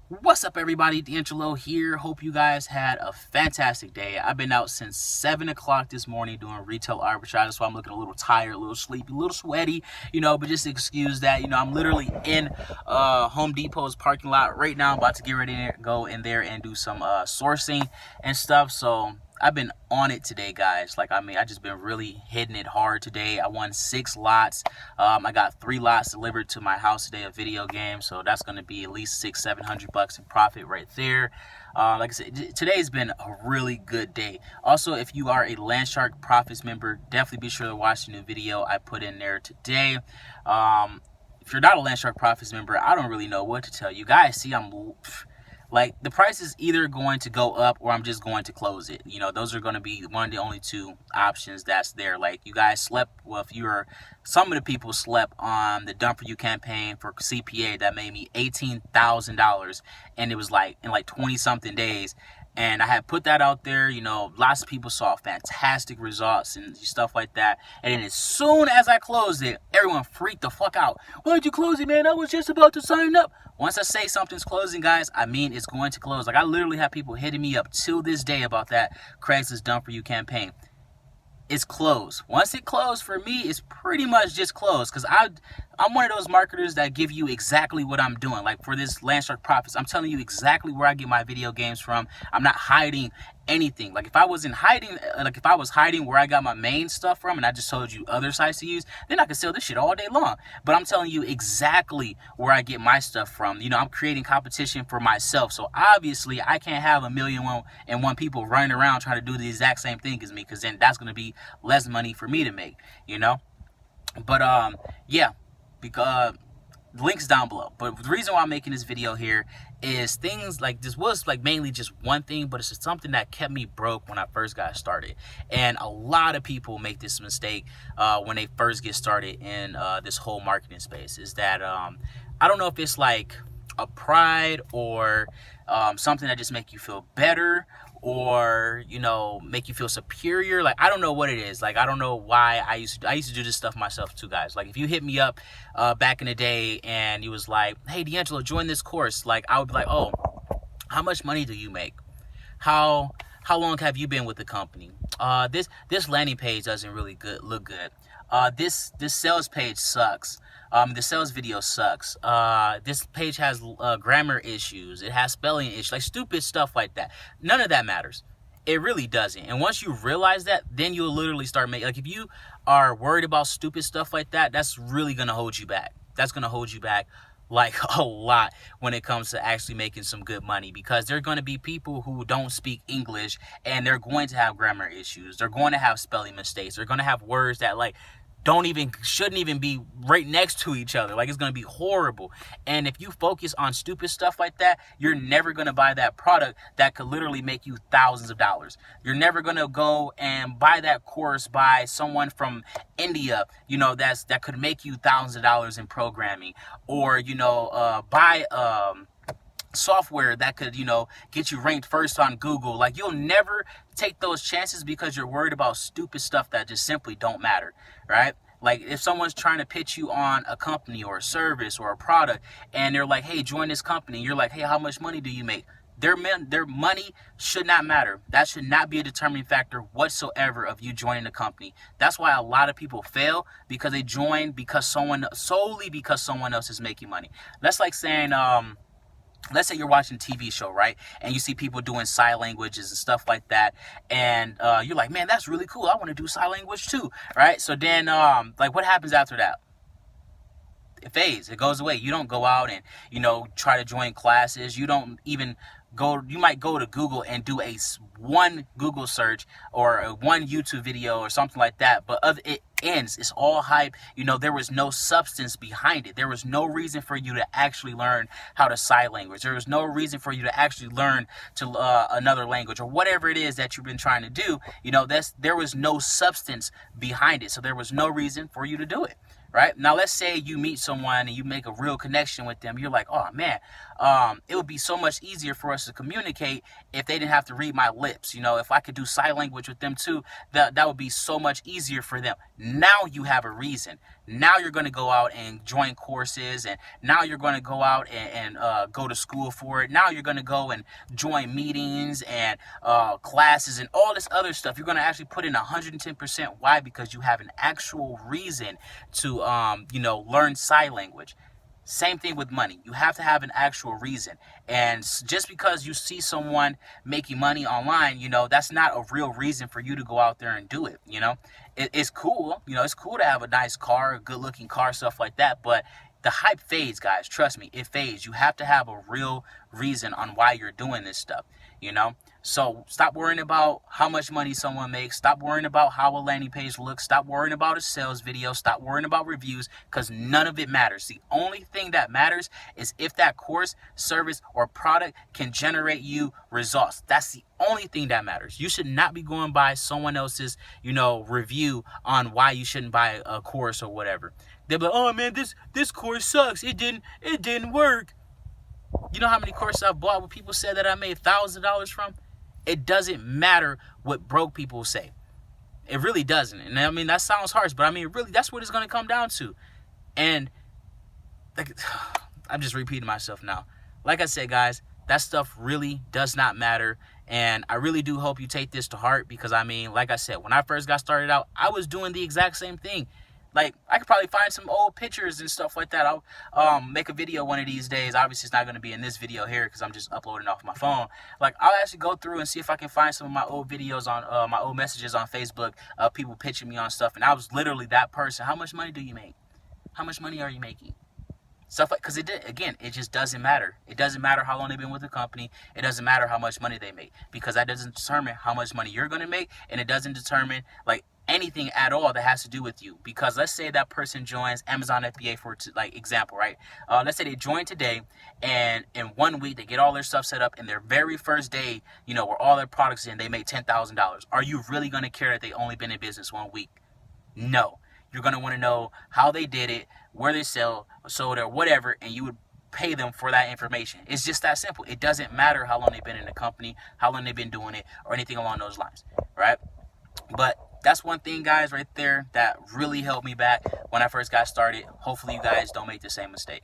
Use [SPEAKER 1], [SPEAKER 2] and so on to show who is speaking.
[SPEAKER 1] What's up, everybody? DeAngelo here. Hope you guys had a fantastic day. I've been out since 7 o'clock this morning doing retail arbitrage, so I'm looking a little tired, a little sleepy, a little sweaty, but just excuse that. I'm literally in Home Depot's parking lot right now. I'm about to get ready to go in there and do some sourcing and stuff. So I've been on it today, guys. I just been really hitting it hard today. I won 6 lots. I got 3 lots delivered to my house today, a video game. So that's going to be at least $600-700 in profit right there. Like I said, today's been a really good day. Also, if you are a Landshark Profits member, definitely be sure to watch the new video I put in there today. If you're not a Landshark Profits member, I don't really know what to tell you guys. See, like, the price is either going to go up or I'm just going to close it. Those are going to be one of the only 2 options that's there. Like, you guys slept, well, some of the people slept on the Done For You campaign for CPA that made me $18,000, and it was like in 20 something days. And I had put that out there, lots of people saw fantastic results and stuff like that. And then as soon as I closed it, everyone freaked the fuck out. Why'd you close it, man? I was just about to sign up. Once I say something's closing, guys, I mean it's going to close. Like, I literally have people hitting me up till this day about that Craigslist Done For You campaign. It's closed. Once it closed, for me, it's pretty much just closed, because I'm one of those marketers that give you exactly what I'm doing. Like, for this Landshark Profits, I'm telling you exactly where I get my video games from. I'm not hiding anything. Like, if I was hiding where I got my main stuff from, and I just told you other sites to use, then I could sell this shit all day long. But I'm telling you exactly where I get my stuff from. I'm creating competition for myself. So obviously I can't have 1,000,001 people running around trying to do the exact same thing as me, because then that's going to be less money for me to make, But yeah, because the link's down below. But the reason why I'm making this video here is things like this was like mainly just one thing, but it's just something that kept me broke when I first got started. And a lot of people make this mistake when they first get started in this whole marketing space, is that I don't know if it's like a pride or something that just make you feel better, or make you feel superior. Like, I don't know what it is. Like, I don't know why I used to do this stuff myself too, guys. Like, if you hit me up back in the day and you was like, hey, DeAngelo, join this course, like, I would be like, oh, how much money do you make? How long have you been with the company? This landing page doesn't really look good. This sales page sucks. The sales video sucks. This page has grammar issues. It has spelling issues, like stupid stuff like that. None of that matters. It really doesn't. And once you realize that, then you'll literally start making, like, if you are worried about stupid stuff like that, that's really going to hold you back. That's going to hold you back like a lot when it comes to actually making some good money, because there are going to be people who don't speak English and they're going to have grammar issues. They're going to have spelling mistakes. They're going to have words that, like, shouldn't even be right next to each other. Like, it's going to be horrible. And if you focus on stupid stuff like that, you're never going to buy that product that could literally make you thousands of dollars. You're never going to go and buy that course by someone from India, that could make you thousands of dollars in programming, or, buy software that could, get you ranked first on Google. Like, you'll never take those chances because you're worried about stupid stuff that just simply don't matter, right? Like, if someone's trying to pitch you on a company or a service or a product, and they're like, hey, join this company, you're like, hey, how much money do you make? Their money should not matter. That should not be a determining factor whatsoever of you joining the company. That's why a lot of people fail, because they join solely because someone else is making money. That's like saying, let's say you're watching a TV show, right? And you see people doing sign languages and stuff like that. And you're like, man, that's really cool. I want to do sign language too, right? So then, like, what happens after that? It fades. It goes away. You don't go out and, try to join classes. You don't even you might go to Google and do one Google search or one YouTube video or something like that, but it ends. It's all hype. There was no substance behind it. There was no reason for you to actually learn how to sign language. There was no reason for you to actually learn to another language or whatever it is that you've been trying to do. There was no substance behind it, so there was no reason for you to do it. Right? Now, let's say you meet someone and you make a real connection with them. You're like, oh, man, it would be so much easier for us to communicate if they didn't have to read my lips. If I could do sign language with them too, that would be so much easier for them. Now you have a reason. Now you're going to go out and join courses, and now you're going to go out and go to school for it. Now you're going to go and join meetings and classes and all this other stuff. You're going to actually put in 110%. Why? Because you have an actual reason to learn sign language. Same thing with money. You have to have an actual reason. And just because you see someone making money online, that's not a real reason for you to go out there and do it. It's cool. It's cool to have a nice car, a good looking car, stuff like that. But the hype fades, guys. Trust me, it fades. You have to have a real reason on why you're doing this stuff, So stop worrying about how much money someone makes. Stop worrying about how a landing page looks. Stop worrying about a sales video. Stop worrying about reviews, because none of it matters. The only thing that matters is if that course, service, or product can generate you results. That's the only thing that matters. You should not be going by someone else's, review on why you shouldn't buy a course or whatever. They'll be like, oh man, this course sucks. It didn't work. You know how many courses I've bought where people said that I made $1,000 from? It doesn't matter what broke people say. It really doesn't. And I mean, that sounds harsh, but I mean, really, that's what it's going to come down to. And I'm just repeating myself now. Like I said, guys, that stuff really does not matter. And I really do hope you take this to heart, because I mean, like I said, when I first got started out, I was doing the exact same thing. Like, I could probably find some old pictures and stuff like that. I'll make a video one of these days. Obviously, it's not going to be in this video here because I'm just uploading off my phone. Like, I'll actually go through and see if I can find some of my old videos on my old messages on Facebook of people pitching me on stuff. And I was literally that person. How much money do you make? How much money are you making? Stuff like, because it just doesn't matter. It doesn't matter how long they've been with the company. It doesn't matter how much money they make, because that doesn't determine how much money you're going to make, and it doesn't determine anything at all that has to do with you. Because let's say that person joins Amazon FBA for example, right? Let's say they join today, and in 1 week they get all their stuff set up, and their very first day, where all their products in, they make $10,000. Are you really going to care that they only been in business 1 week? No. You're going to want to know how they did it, where they sold or whatever, and you would pay them for that information. It's just that simple. It doesn't matter how long they've been in the company, how long they've been doing it, or anything along those lines, right? But that's one thing, guys, right there that really held me back when I first got started. Hopefully you guys don't make the same mistake.